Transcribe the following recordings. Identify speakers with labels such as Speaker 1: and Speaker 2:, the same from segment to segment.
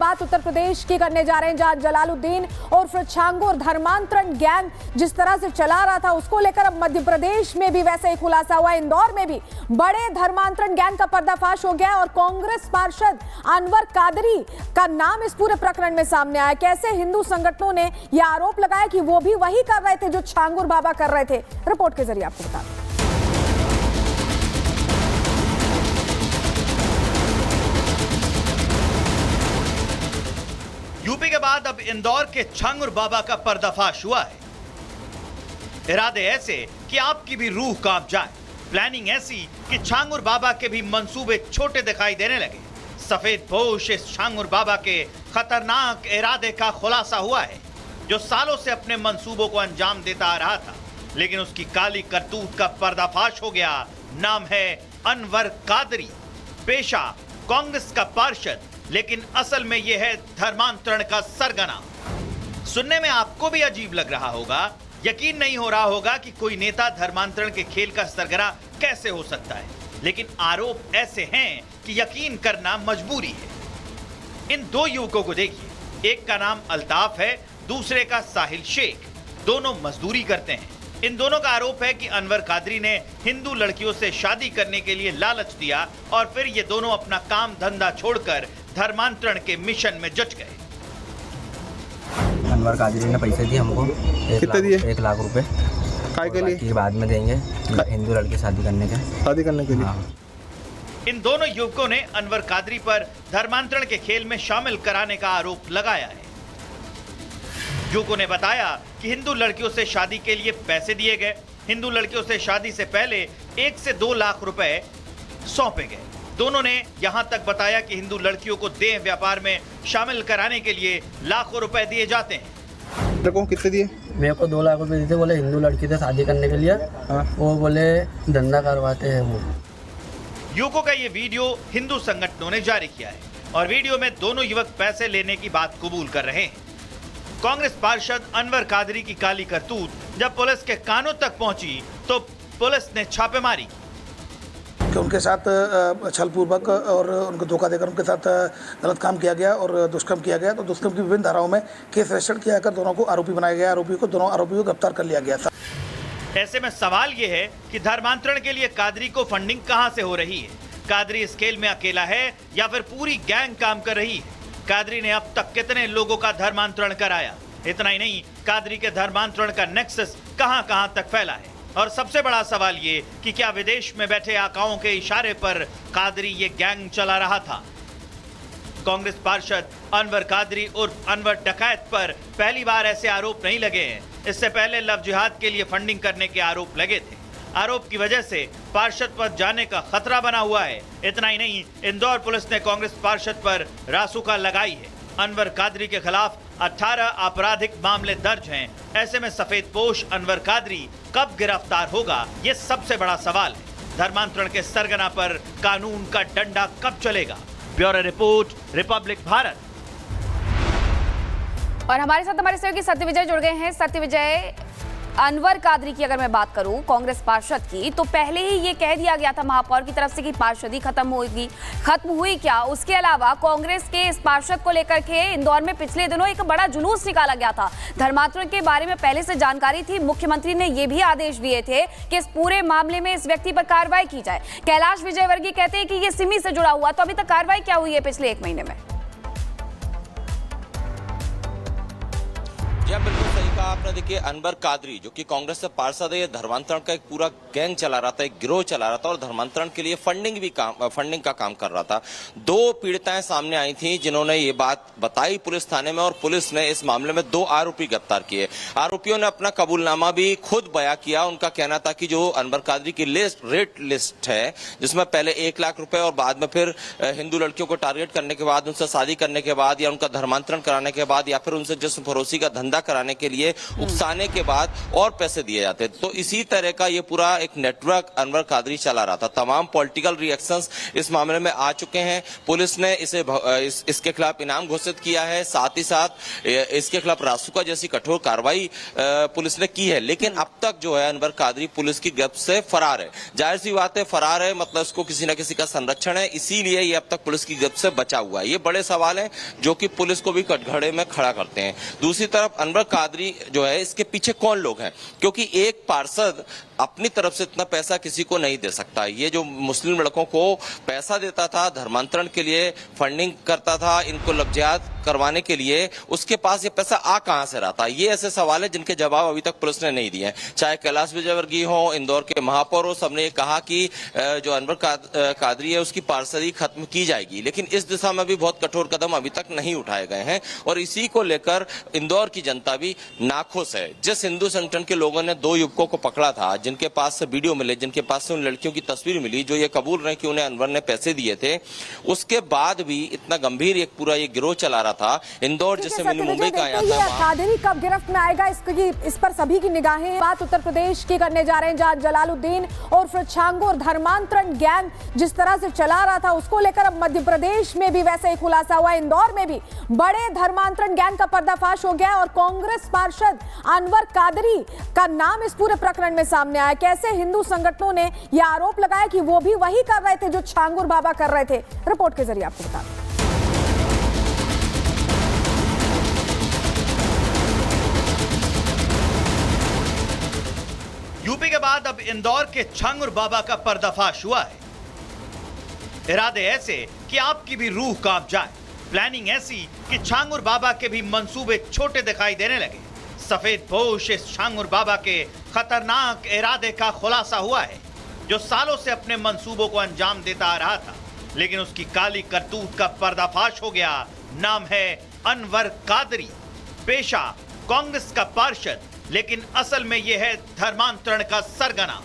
Speaker 1: बात उत्तर प्रदेश की करने जा रहे हैं, जहां जलालुद्दीन और फिर छांगुर धर्मांतरण गैंग जिस तरह से चला रहा था उसको लेकर अब मध्य प्रदेश में भी वैसे ही खुलासा हुआ। इंदौर में भी बड़े धर्मांतरण गैंग का पर्दाफाश हो गया और कांग्रेस पार्षद अनवर कादरी का नाम इस पूरे प्रकरण में सामने आया। कैसे हिंदू संगठनों ने यह आरोप लगाया कि वो भी वही कर रहे थे जो छांगुर बाबा कर रहे थे, रिपोर्ट के जरिए आपको बता दें।
Speaker 2: यूपी के बाद अब इंदौर के छांगुर बाबा का पर्दाफाश हुआ है। इरादे ऐसे कि आपकी भी रूह कांप जाए, प्लानिंग ऐसी कि छांगुर बाबा के भी मंसूबे छोटे दिखाई देने लगे। सफेद पोश इस छांगुर बाबा के खतरनाक इरादे का खुलासा हुआ है, जो सालों से अपने मंसूबों को अंजाम देता आ रहा था, लेकिन उसकी काली करतूत का पर्दाफाश हो गया। नाम है अनवर कादरी, पेशा कांग्रेस का पार्षद, लेकिन असल में यह है धर्मांतरण का सरगना। सुनने में आपको भी अजीब लग रहा होगा, यकीन नहीं हो रहा होगा कि कोई नेता धर्मांतरण के खेल का सरगना कैसे हो सकता है, लेकिन आरोप ऐसे हैं कि यकीन करना मजबूरी है। इन दो युवकों को देखिए, एक का नाम अल्ताफ है, दूसरे का साहिल शेख। दोनों मजदूरी करते हैं। इन दोनों का आरोप है कि अनवर कादरी ने हिंदू लड़कियों से शादी करने के लिए लालच दिया और फिर ये दोनों अपना काम धंधा छोड़कर धर्मांतरण के मिशन में जुट गए।
Speaker 3: अनवर कादरी ने पैसे दिए हमको,
Speaker 4: कितने दिए?
Speaker 3: 1 लाख रुपए।
Speaker 4: काय के लिए?
Speaker 3: बाकी बाद में देंगे, हिंदू लड़की शादी करने के लिए।
Speaker 4: हाँ।
Speaker 2: इन दोनों युवकों ने अनवर कादरी पर धर्मांतरण के खेल में शामिल कराने का आरोप लगाया है। युवकों ने बताया कि हिंदू लड़कियों से शादी के लिए पैसे दिए गए। हिंदू लड़कियों से शादी से पहले 1 से 2 लाख रुपए सौंपे गए। दोनों ने यहां तक बताया कि हिंदू लड़कियों को देह व्यापार में शामिल कराने के लिए लाखों रुपए दिए जाते हैं।
Speaker 4: देखो कितने दिए?
Speaker 3: मेरे को 2 लाख रुपए दिए थे, बोले हिंदू लड़की से शादी करने के लिए।
Speaker 4: हाँ।
Speaker 3: वो बोले धंधा करवाते हैं वो।
Speaker 2: युवकों का ये वीडियो हिंदू संगठनों ने जारी किया है और वीडियो में दोनों युवक पैसे लेने की बात कबूल कर रहे हैं। कांग्रेस पार्षद अनवर कादरी की काली करतूत जब पुलिस के कानों तक पहुंची तो पुलिस ने छापेमारी
Speaker 5: कि उनके साथ छलपूर्वक और उनको धोखा देकर उनके साथ गलत काम किया गया और दुष्कर्म किया गया। तो दुष्कर्म की विभिन्न धाराओं में केस रजिस्टर्ड किया कर दोनों को आरोपी बनाया गया। दोनों आरोपियों को गिरफ्तार कर लिया गया था।
Speaker 2: ऐसे में सवाल ये है कि धर्मांतरण के लिए कादरी को फंडिंग कहां से हो रही है? कादरी इस खेल में अकेला है या फिर पूरी गैंग काम कर रही है? कादरी ने अब तक कितने लोगों का धर्मांतरण कराया? इतना ही नहीं, कादरी के धर्मांतरण का नेक्सस कहां-कहां तक फैला है? और सबसे बड़ा सवाल ये कि क्या विदेश में बैठे आकाओं के इशारे पर कादरी ये गैंग चला रहा था? कांग्रेस पार्षद अनवर कादरी उर्फ अनवर डकैत पर पहली बार ऐसे आरोप नहीं लगे हैं। इससे पहले लव जिहाद के लिए फंडिंग करने के आरोप लगे थे। आरोप की वजह से पार्षद पद जाने का खतरा बना हुआ है। इतना ही नहीं, इंदौर पुलिस ने कांग्रेस पार्षद पर रासुका लगाई है। अनवर कादरी के खिलाफ 18 आपराधिक मामले दर्ज हैं। ऐसे में सफेदपोश अनवर कादरी कब गिरफ्तार होगा, ये सबसे बड़ा सवाल है। धर्मांतरण के सरगना पर कानून का डंडा कब चलेगा? Bureau report, Republic Bharat.
Speaker 1: और हमारे साथ हमारे सहयोगी सत्य विजय जुड़ गए हैं। सत्य विजय, अनवर कादरी की अगर मैं बात करूं, कांग्रेस पार्षद की, तो पहले ही ये कह दिया गया था महापौर की तरफ से कि पार्षदी खत्म हुई क्या? उसके अलावा कांग्रेस के इस पार्षद को लेकर के इंदौर में पिछले दिनों एक बड़ा जुलूस निकाला गया था। धर्मांतरण के बारे में पहले से जानकारी थी। मुख्यमंत्री ने ये भी आदेश दिए थे कि इस पूरे मामले में इस व्यक्ति पर कार्रवाई की जाए। कैलाश विजयवर्गीय कहते हैं कि ये सिमी से जुड़ा हुआ, तो अभी तक कार्रवाई क्या हुई है पिछले 1 महीने में?
Speaker 6: जी हाँ, बिल्कुल सही कहा आपने। देखिए, अनवर कादरी जो कि कांग्रेस से पार्षद है, ये धर्मांतरण का एक पूरा गैंग चला रहा था, एक गिरोह चला रहा था और धर्मांतरण के लिए फंडिंग का काम कर रहा था। 2 पीड़िताएं सामने आई थी जिन्होंने ये बात बताई पुलिस थाने में और पुलिस ने इस मामले में 2 आरोपी गिरफ्तार किए। आरोपियों ने अपना कबूलनामा भी खुद बयां किया। उनका कहना था कि जो अनवर कादरी की रेट लिस्ट है, जिसमें पहले 1 लाख रुपए और बाद में फिर हिंदू लड़कियों को टारगेट करने के बाद, उनसे शादी करने के बाद या उनका धर्मांतरण कराने के बाद या फिर उनसे जिस्म फरोशी का धंधा कराने के लिए उकसाने के बाद और पैसे दिए जाते। तो इसी तरह का ये पूरा एक नेटवर्क अनवर कादरी चला रहा था। तमाम पॉलिटिकल रिएक्शंस इस मामले में आ चुके हैं। पुलिस ने इसके खिलाफ इनाम घोषित किया है, साथ ही साथ इसके खिलाफ रासुका जैसी कठोर कार्रवाई पुलिस ने की है। लेकिन अब तक जो है अनवर कादरी पुलिस की गिरफ्त से फरार है। जाहिर सी बात है, फरार है मतलब उसको किसी न किसी का संरक्षण है, इसीलिए ये अब तक पुलिस की गिरफ्त से बचा हुआ है। ये बड़े सवाल हैं जो कि पुलिस को भी कटघरे में खड़ा करते हैं। दूसरी तरफ अनवर कादरी जो है, इसके पीछे कौन लोग हैं, क्योंकि एक पार्षद अपनी तरफ से इतना पैसा किसी को नहीं दे सकता। ये जो मुस्लिम लड़कों को पैसा देता था, धर्मांतरण के लिए फंडिंग करता था, इनको लफ्जियात करवाने के लिए, उसके पास ये पैसा आ कहां से रहा था? ये ऐसे सवाल है जिनके जवाब अभी तक पुलिस ने नहीं दिए हैं। चाहे कैलाश विजयवर्गीय हो, इंदौर के महापौर हो, सबने ये कहा कि जो अनवर कादरी है उसकी पार्षदी खत्म की जाएगी, लेकिन इस दिशा में भी बहुत कठोर कदम अभी तक नहीं उठाए गए हैं और इसी को लेकर इंदौर की जनता भी नाखुश है। जिस हिंदू संगठन के लोगों ने 2 युवकों को पकड़ा था, जिनके पास से वीडियो मिले, जिनके पास से उन लड़कियों की तस्वीर मिली, जो ये कबूल रहे कि उन्हें अनवर ने पैसे दिए थे, उसके बाद भी इतना गंभीर एक पूरा ये गिरोह चला रहा था। इंदौर जिससे मैंने मुंबई का आया था,
Speaker 7: कादरी कब गिरफ्त में आएगा, इस पर सभी की निगाहें। बात उत्तर प्रदेश की करने जा रहे हैं, जहां जलालुद्दीन और फिर छांगुर धर्मांतरण गैंग जिस तरह से चला रहा था, उसको लेकर अब मध्य प्रदेश में भी वैसे ही खुलासा हुआ। इंदौर में भी बड़े धर्मांतरण गैंग का पर्दाफाश हो गया और कांग्रेस पार्षद अनवर कादरी का नाम इस पूरे प्रकरण में सामने आया। कैसे हिंदू संगठनों ने यह आरोप लगाया कि वो भी वही कर रहे थे जो छांगुर बाबा कर रहे थे। रिपोर्ट के जरिए आपको बता दें।
Speaker 2: यूपी के बाद अब इंदौर के छांगुर बाबा का पर्दाफाश हुआ है। इरादे ऐसे कि आपकी भी रूह कांप जाए, प्लानिंग ऐसी कि छांगुर बाबा के भी मंसूबे छोटे दिखाई देने लगे। सफेद पोश इस छांगुर बाबा के खतरनाक इरादे का खुलासा हुआ है, जो सालों से अपने मंसूबों को अंजाम देता आ रहा था, लेकिन उसकी काली करतूत का पर्दाफाश हो गया। नाम है अनवर कादरी, पेशा कांग्रेस का पार्षद, लेकिन असल में यह है धर्मांतरण का सरगना।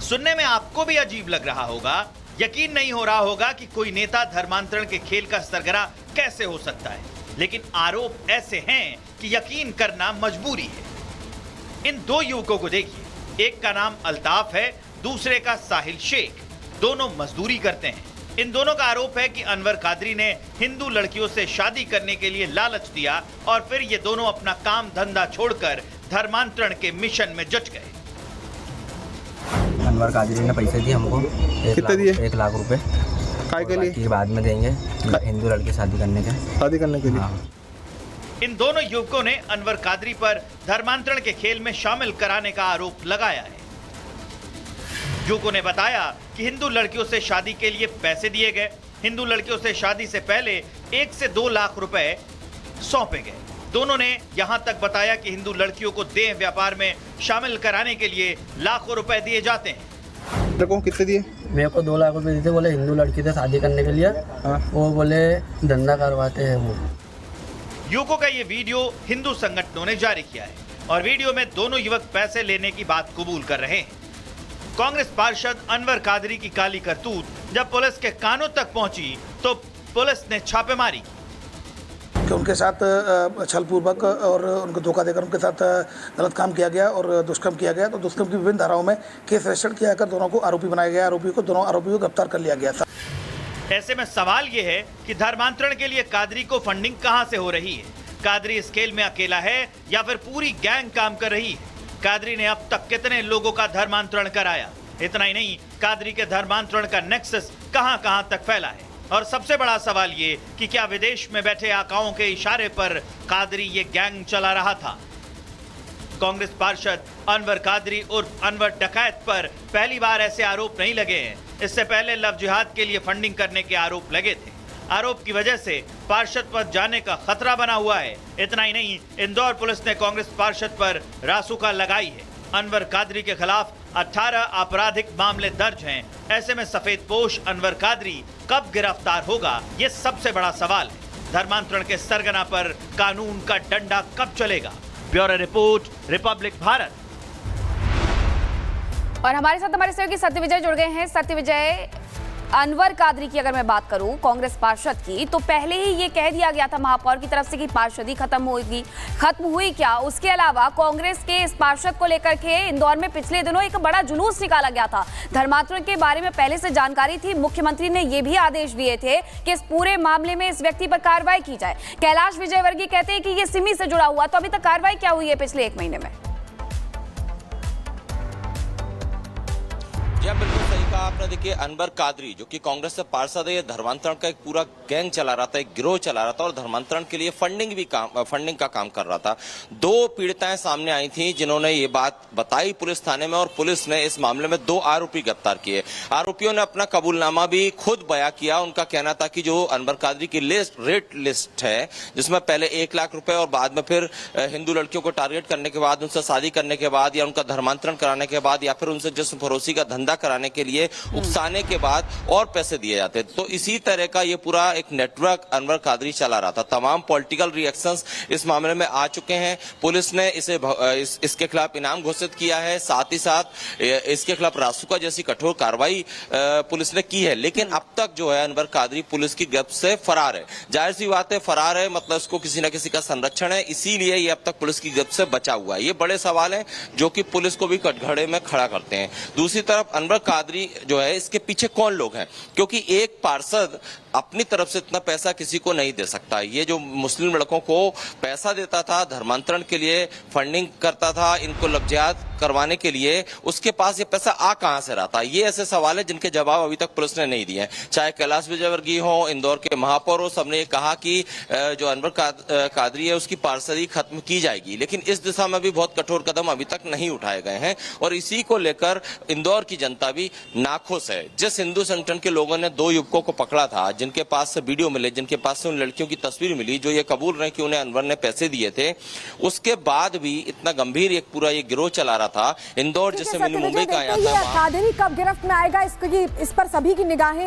Speaker 2: सुनने में आपको भी अजीब लग रहा होगा, यकीन नहीं हो रहा होगा कि कोई नेता धर्मांतरण के खेल का सरगना कैसे हो सकता है, लेकिन आरोप ऐसे हैं कि यकीन करना मजबूरी है। इन 2 युवकों को देखिए, एक का नाम अल्ताफ है, दूसरे का साहिल शेख। दोनों मजदूरी करते हैं। इन दोनों का आरोप है कि अनवर कादरी ने हिंदू लड़कियों से शादी करने के लिए लालच दिया और फिर ये दोनों अपना काम धंधा छोड़कर धर्मांतरण के मिशन में जुट गए।
Speaker 3: अनवर कादरी ने पैसे दिए हमको।
Speaker 4: कितने दिए?
Speaker 3: 1 लाख रुपए।
Speaker 4: काय के लिए?
Speaker 3: बाकी बाद में देंगे, हिंदू लड़की शादी करने के लिए। हाँ।
Speaker 2: इन दोनों युवकों ने अनवर कादरी पर धर्मांतरण के खेल में शामिल कराने का आरोप लगाया है। युवकों ने बताया कि हिंदू लड़कियों से शादी के लिए पैसे दिए गए। हिंदू लड़कियों से शादी से पहले 1 से 2 लाख रुपए सौंपे गए। दोनों ने यहां तक बताया कि हिंदू लड़कियों को देह व्यापार में शामिल कराने के लिए लाखों रुपए दिए जाते हैं।
Speaker 4: देखो कितने दिए?
Speaker 8: मेरे को 2 लाख रुपए दिए थे, बोले हिंदू लड़की से शादी करने के लिए। वो बोले धंधा करवाते हैं वो।
Speaker 2: युवकों का ये वीडियो हिंदू संगठनों ने जारी किया है और वीडियो में दोनों युवक पैसे लेने की बात कबूल कर रहे हैं। कांग्रेस पार्षद अनवर कादरी की काली करतूत जब पुलिस के कानों तक पहुंची तो पुलिस ने छापेमारी की।
Speaker 5: कि उनके साथ छलपूर्वक और उनको धोखा देकर उनके साथ गलत काम किया गया और दुष्कर्म किया गया। तो दुष्कर्म की विभिन्न धाराओं में केस रजिस्टर्ड किया कर दोनों को आरोपी बनाया गया। दोनों आरोपियों को गिरफ्तार कर लिया गया था।
Speaker 2: ऐसे में सवाल यह है कि धर्मांतरण के लिए कादरी को फंडिंग कहां से हो रही है? कादरी इस खेल में अकेला है या फिर पूरी गैंग काम कर रही है? कादरी ने अब तक कितने लोगों का धर्मांतरण कराया? इतना ही नहीं, कादरी के धर्मांतरण का नेक्सस कहां-कहां तक फैला है? और सबसे बड़ा सवाल ये कि क्या विदेश में बैठे आकाओं के इशारे पर कादरी ये गैंग चला रहा था? कांग्रेस पार्षद अनवर कादरी उर्फ अनवर डकैत पर पहली बार ऐसे आरोप नहीं लगे हैं। इससे पहले लव जिहाद के लिए फंडिंग करने के आरोप लगे थे। आरोप की वजह से पार्षद पद जाने का खतरा बना हुआ है। इतना ही नहीं, इंदौर पुलिस ने कांग्रेस पार्षद पर रासुका लगाई है। अनवर कादरी के खिलाफ 18 आपराधिक मामले दर्ज हैं। ऐसे में सफेदपोश अनवर कादरी कब गिरफ्तार होगा, ये सबसे बड़ा सवाल है। धर्मांतरण के सरगना पर कानून का डंडा कब चलेगा? Bureau report, Republic Bharat.
Speaker 1: और हमारे साथ हमारे सहयोगी सत्य विजय जुड़ गए हैं। सत्य विजय, अनवर कादरी की अगर मैं बात करूं कांग्रेस पार्षद की, तो पहले ही ये कह दिया गया था महापौर की तरफ से कि पार्षदी खत्म हुई क्या। उसके अलावा कांग्रेस के इस पार्षद को लेकर के इंदौर में पिछले दिनों एक बड़ा जुलूस निकाला गया था। धर्मांतरण के बारे में पहले से जानकारी थी, मुख्यमंत्री ने ये भी आदेश दिए थे कि इस पूरे मामले में इस व्यक्ति पर कार्रवाई की जाए। कैलाश विजयवर्गीय कहते हैं कि ये सिमी से जुड़ा हुआ, तो अभी तक कार्रवाई क्या हुई है पिछले 1 महीने में?
Speaker 6: जी हाँ, बिल्कुल सही कहा आपने। देखिए, अनवर कादरी जो कि कांग्रेस से पार्षद है, ये धर्मांतरण का एक पूरा गैंग चला रहा था, एक गिरोह चला रहा था और धर्मांतरण के लिए फंडिंग का काम कर रहा था। 2 पीड़िताएं सामने आई थी जिन्होंने ये बात बताई पुलिस थाने में और पुलिस ने इस मामले में 2 आरोपी गिरफ्तार किए। आरोपियों ने अपना कबूलनामा भी खुद बयां किया। उनका कहना था कि जो अनवर कादरी की रेट लिस्ट है, जिसमें पहले 1 लाख रुपए और बाद में फिर हिंदू लड़कियों को टारगेट करने के बाद, उनसे शादी करने के बाद या उनका धर्मांतरण कराने के बाद या फिर उनसे जिस्म फरोशी का धंधा कराने के लिए उकसाने के बाद और पैसे दिए जाते। तो इसी तरह का ये पूरा एक नेटवर्क अनवर कादरी चला रहा था। तमाम पॉलिटिकल रिएक्शंस इस मामले में आ चुके हैं। पुलिस ने इसके खिलाफ इनाम घोषित किया है, साथ ही साथ इसके खिलाफ रासुका जैसी कठोर कार्रवाई पुलिस ने की है। लेकिन अब तक जो है अनवर कादरी पुलिस की गिरफ्त से फरार है। जाहिर सी बात है, फरार है मतलब उसको किसी न किसी का संरक्षण है, इसीलिए ये अब तक पुलिस की गिरफ्त से बचा हुआ है। ये बड़े सवाल हैं जो कि पुलिस को भी कटघरे में खड़ा करते हैं। दूसरी तरफ अनवर कादरी जो है, इसके पीछे कौन लोग हैं, क्योंकि एक पार्षद अपनी तरफ से इतना पैसा किसी को नहीं दे सकता। ये जो मुस्लिम लड़कों को पैसा देता था, धर्मांतरण के लिए फंडिंग करता था, इनको लफ्जियात करवाने के लिए, उसके पास ये पैसा आ कहां से रहा था? ये ऐसे सवाल है जिनके जवाब अभी तक पुलिस ने नहीं दिए हैं। चाहे कैलाश विजयवर्गीय हो, इंदौर के महापौर हो, सबने ये कहा कि जो अनवर कादरी है उसकी पार्षदी खत्म की जाएगी, लेकिन इस दिशा में भी बहुत कठोर कदम अभी तक नहीं उठाए गए हैं और इसी को लेकर इंदौर की जनता भी नाखुश है। जिस हिंदू संगठन के लोगों ने 2 युवकों को पकड़ा था, जिनके पास से वीडियो मिले, जिनके पास से उन लड़कियों की तस्वीर मिली, जो ये कबूल रहे कि उन्हें अनवर ने पैसे दिए थे, उसके बाद भी इतना गंभीर एक पूरा ये गिरोह चला रहा था। इंदौर जिससे मैंने मुंबई का आया था,
Speaker 7: कादरी कब गिरफ्त में आएगा, इस पर सभी की निगाहें हैं।